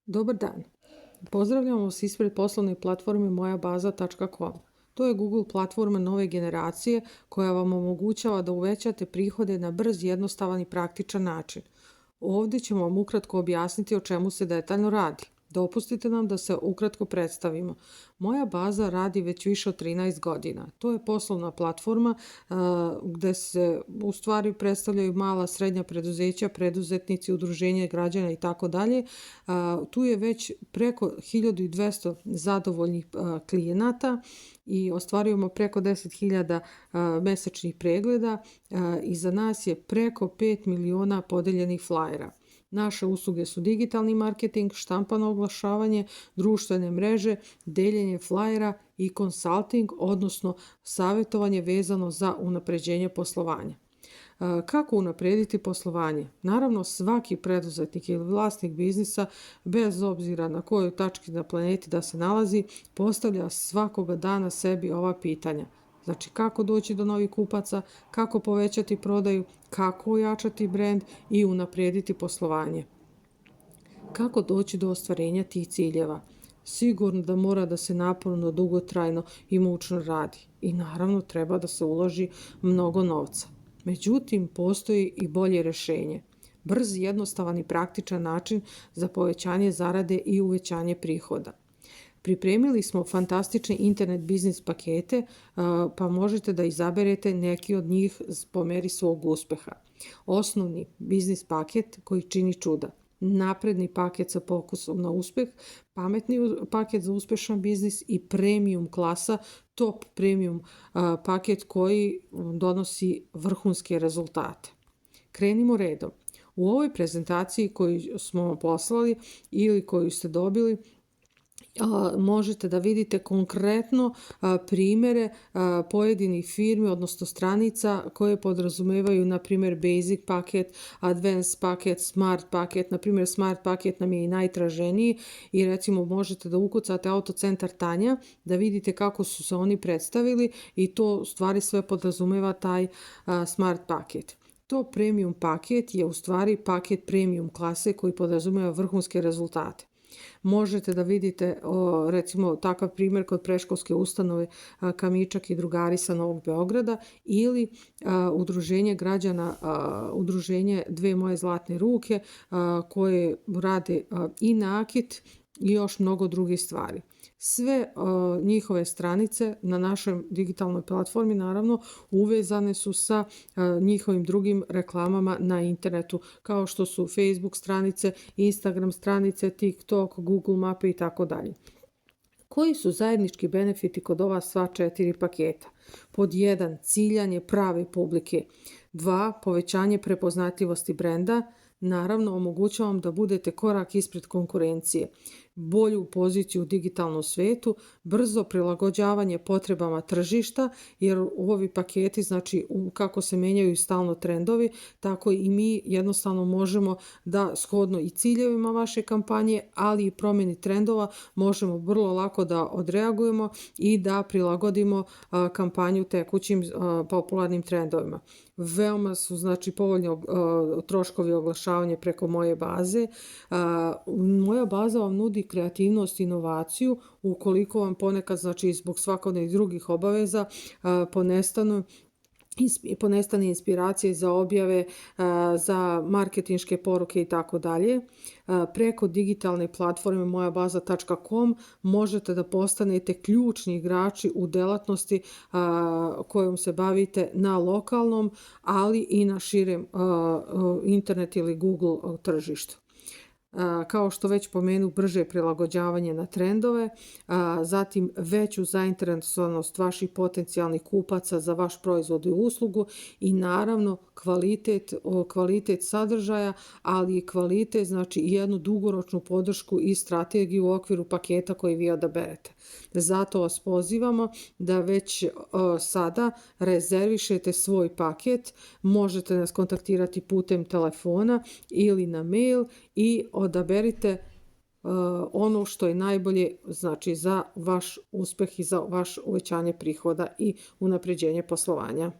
Dobar dan. Pozdravljamo vas ispred poslovne platforme mojabaza.com. To je Google platforma nove generacije koja vam omogućava da uvećate prihode na brz, jednostavan i praktičan način. Ovdje ćemo vam ukratko objasniti o čemu se detaljno radi. Dopustite nam da se ukratko predstavimo. Moja baza radi već više od 13 godina. To je poslovna platforma gde se u stvari predstavljaju mala, srednja preduzeća, preduzetnici, udruženje građana i tako dalje. Tu je već preko 1200 zadovoljnih klijenata i ostvarujemo preko 10.000 mesečnih pregleda. Iza nas je preko 5 miliona podeljenih flajera. Naše usluge su digitalni marketing, štampano oglašavanje, društvene mreže, deljenje flajera i konsalting, odnosno savjetovanje vezano za unapređenje poslovanja. Kako unaprediti poslovanje? Naravno, svaki preduzetnik ili vlasnik biznisa, bez obzira na kojoj tački na planeti da se nalazi, postavlja svakoga dana sebi ova pitanja. Znači, kako doći do novih kupaca, kako povećati prodaju, kako ojačati brend i unaprijediti poslovanje. Kako doći do ostvarenja tih ciljeva? Sigurno da mora da se naporno, dugotrajno i mučno radi. I naravno treba da se uloži mnogo novca. Međutim, postoji i bolje rješenje. Brz, jednostavan i praktičan način za povećanje zarade i uvećanje prihoda. Pripremili smo fantastične internet biznis pakete, pa možete da izaberete neki od njih po meri svog uspeha. Osnovni biznis paket koji čini čuda. Napredni paket sa fokusom na uspeh, pametni paket za uspešan biznis i premium klasa, top premium paket koji donosi vrhunske rezultate. Krenimo redom. U ovoj prezentaciji koju smo vam poslali ili koju ste dobili, možete da vidite konkretno primjere pojedinih firmi, odnosno stranica koje podrazumevaju, na primjer, basic paket, advanced paket, smart paket. Na primjer, smart paket nam je i najtraženiji i recimo možete da ukucate autocentar Tanja, da vidite kako su se oni predstavili i to u stvari sve podrazumeva taj smart paket. To premium paket je u stvari paket premium klase koji podrazumeva vrhunske rezultate. Možete da vidite recimo takav primjer kod predškolske ustanove Kamičak i drugari sa Novog Beograda ili udruženje građana, udruženje Dve moje zlatne ruke koje rade i nakit i još mnogo drugih stvari. Sve njihove stranice na našoj digitalnoj platformi naravno uvezane su sa njihovim drugim reklamama na internetu, kao što su Facebook stranice, Instagram stranice, TikTok, Google mape i tako dalje. Koji su zajednički benefiti kod ova sva 4 paketa? Pod 1. Ciljanje prave publike. 2. Povećanje prepoznatljivosti brenda. Naravno, omogućavam da budete korak ispred konkurencije, bolju poziciju u digitalnom svetu, brzo prilagođavanje potrebama tržišta, jer ovi paketi, znači kako se menjaju stalno trendovi, tako i mi jednostavno možemo da shodno i ciljevima vaše kampanje, ali i promjeni trendova, možemo vrlo lako da odreagujemo i da prilagodimo kampanju tekućim popularnim trendovima. Veoma su znači povoljni troškovi oglašavanja preko moje baze. Moja baza vam nudi kreativnost i inovaciju ukoliko vam ponekad, znači zbog svakodnevnih drugih obaveza, ponestane inspiracije za objave, za marketinške poruke i tako dalje. Preko digitalne platforme mojabaza.com možete da postanete ključni igrači u delatnosti kojom se bavite na lokalnom, ali i na širem internet ili Google tržištu. Kao što već pomenu, brže prilagođavanje na trendove, zatim veću zainteresovanost vaših potencijalnih kupaca za vaš proizvod i uslugu i naravno kvalitet sadržaja, ali i kvalitet, znači jednu dugoročnu podršku i strategiju u okviru paketa koji vi odaberete. Zato vas pozivamo da već sada rezervišete svoj paket, možete nas kontaktirati putem telefona ili na mail i odaberite ono što je najbolje, znači za vaš uspeh i za vaš uvećanje prihoda i unapređenje poslovanja.